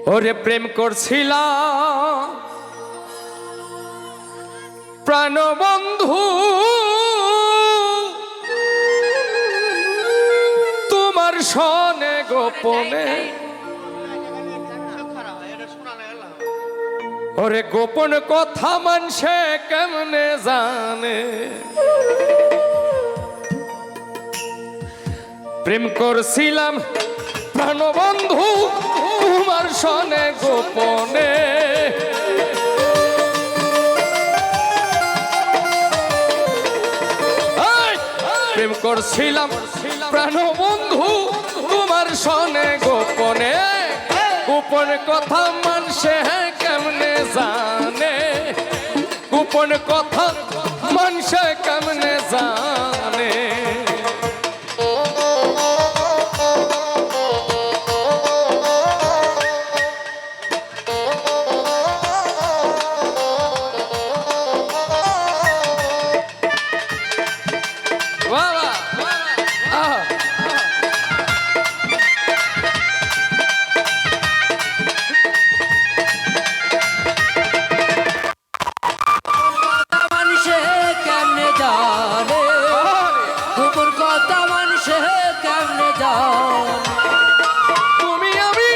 ওরে প্রেম করছিলাম প্রাণবন্ধু তোমার সনে গোপনে। ওরে গোপন কথা মানুষে কেমনে জানে, প্রেম করছিলাম প্রাণবন্ধু তোমার সনে গোপনে। প্রেম করছিলাম প্রাণবন্ধু তোমার সনে গোপনে। গোপন কথা মানুষে কেমনে জানে, গোপন কথা মানুষে কেমনে জানে। তুমি আমি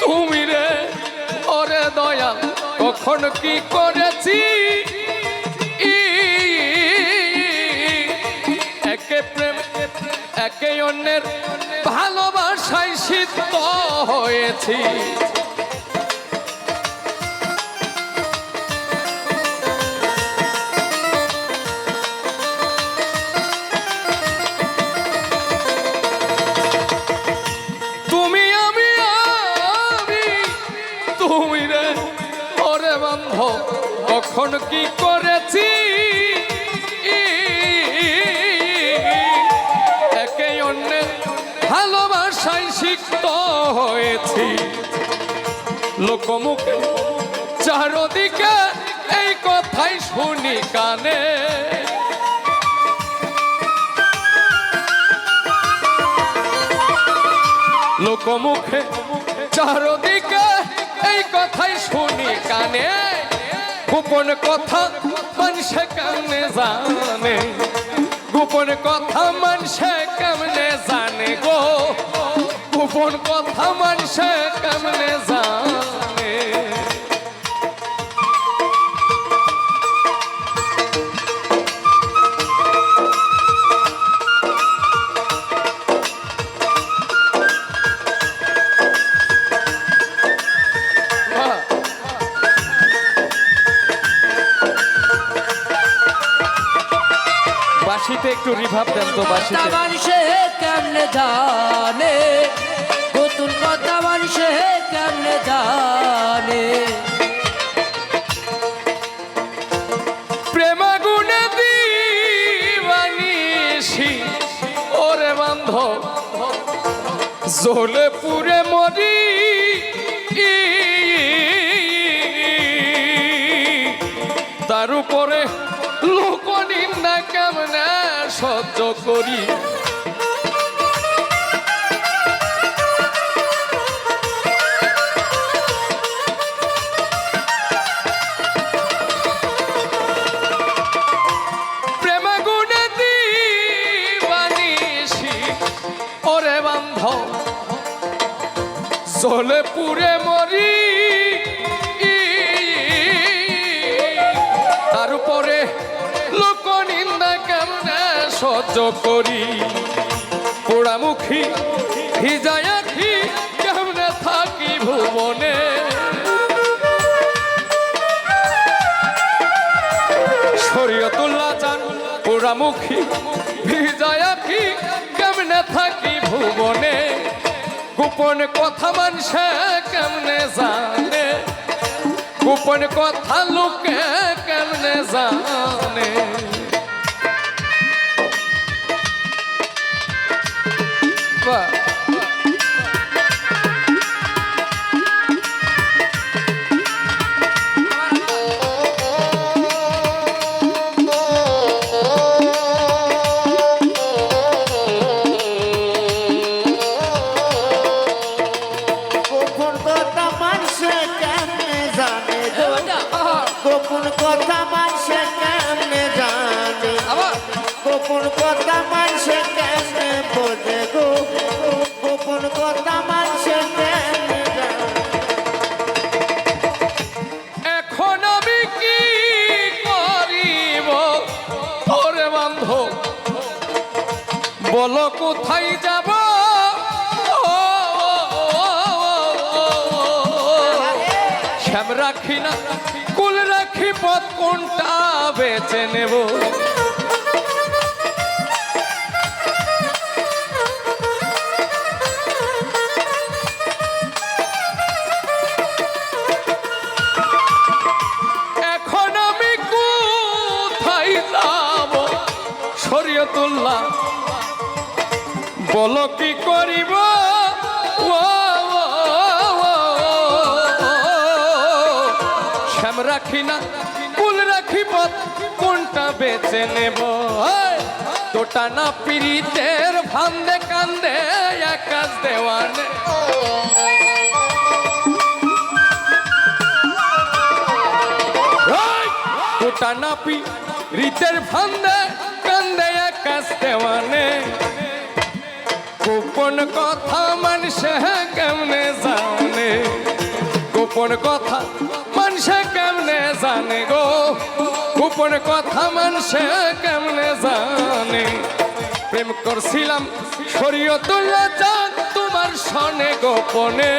তুমি রে ওরে দয়াল কখন কি করেছি, একে প্রেম একে অন্যের ভালোবাসায় সিদ্ধ হয়েছি। তুমি রে ওরে বান্ধব কখন কি করেছি, একে অন্যের ভালোবাসায় সিক্ত হয়েছি। লোকমুখে চারদিকে এই কথাই শুনি কানে, লোকমুখে চারদিকে এই কথাই শুনি কানে। গোপন কথা মানুষে কেমনে জানে, গোপন কথা মানুষে কেমনে জানে গো, গোপন কথা মানুষে কেমনে জানে। বাঁশিতে একটু রিভাব দেন তো, বাঁশিতে। মানুষে কেমনে জানে, নতুন কথা মানুষে কেমনে জানে। প্রেম গুণে দিবানিসি ওরে বান্ধব জ্বলে পুরে মরি, তার উপরে লোকনিন্দা কেমনে সহ্য করি। প্রেম গুণে দিবানিসি ওরে বান্ধব জ্বলে পুরে মরি, তার উপরে লোকনিন্দা কেমনে সহ্য করি। পোড়ামুখী ভিজায় আখি কেমনে থাকি ভুবনে, শরীয়তুল্লাহ জান পোড়ামুখী ভিজায় আখি কেমনে থাকি ভুবনে। গোপন কথা মানুষে কেমনে জানে, গোপন কথা লোকে কেমনে জানে। গোপন কথা মানুষে কেমনে জানে আবার গোপন কথা মানুষে কেমনে বোঝে গো গোপন কথা মানুষে কেমনে জানে এখন আমি কি করিব ওরে বান্ধব বলো কোথায় যাব শ্যাম রাখি না কুল রাখি পথ কোনটা বেছে নেব এখন আমি কোথায় যাব শরীয়তুল্লাহ বলো কি করিব শ্যাম রাখি না কুল রাখি পথ কোনটা বেছে নেব তোটা না পিরিতের ভান্দে কান্দে একাজ দেওয়ানে তোটা না পিরিতের ভান্দে কান্দে একাজ দেওয়ানে গোপন কথা মানুষে কেমনে জানে গোপন কথা মানুষে কেমনে জানে গো গোপন কথা মানুষে কেমনে জানে প্রেম করছিলাম শরীয়তুল্লাহ জান তোমার সনে গোপনে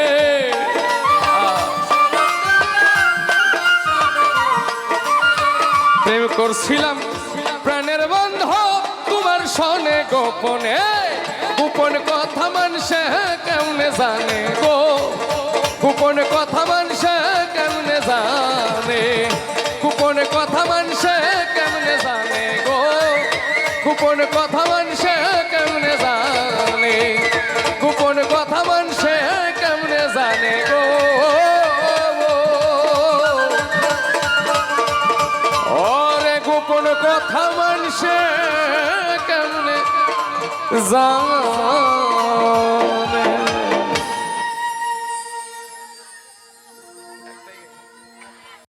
প্রেম করছিলাম প্রাণের বন্ধ তোমার সনে গোপনে গোপন কথা মানুষে কেমনে জানে গো গোপন কথা মানুষে কেমনে জানে গোপন কথা মানুষে কেমনে জানে গো গোপন কথা মানুষে কেমনে জানে গোপন কথা মানুষে কেমনে জানে গো ওরে গোপন কথা মানুষে কেমনে জানে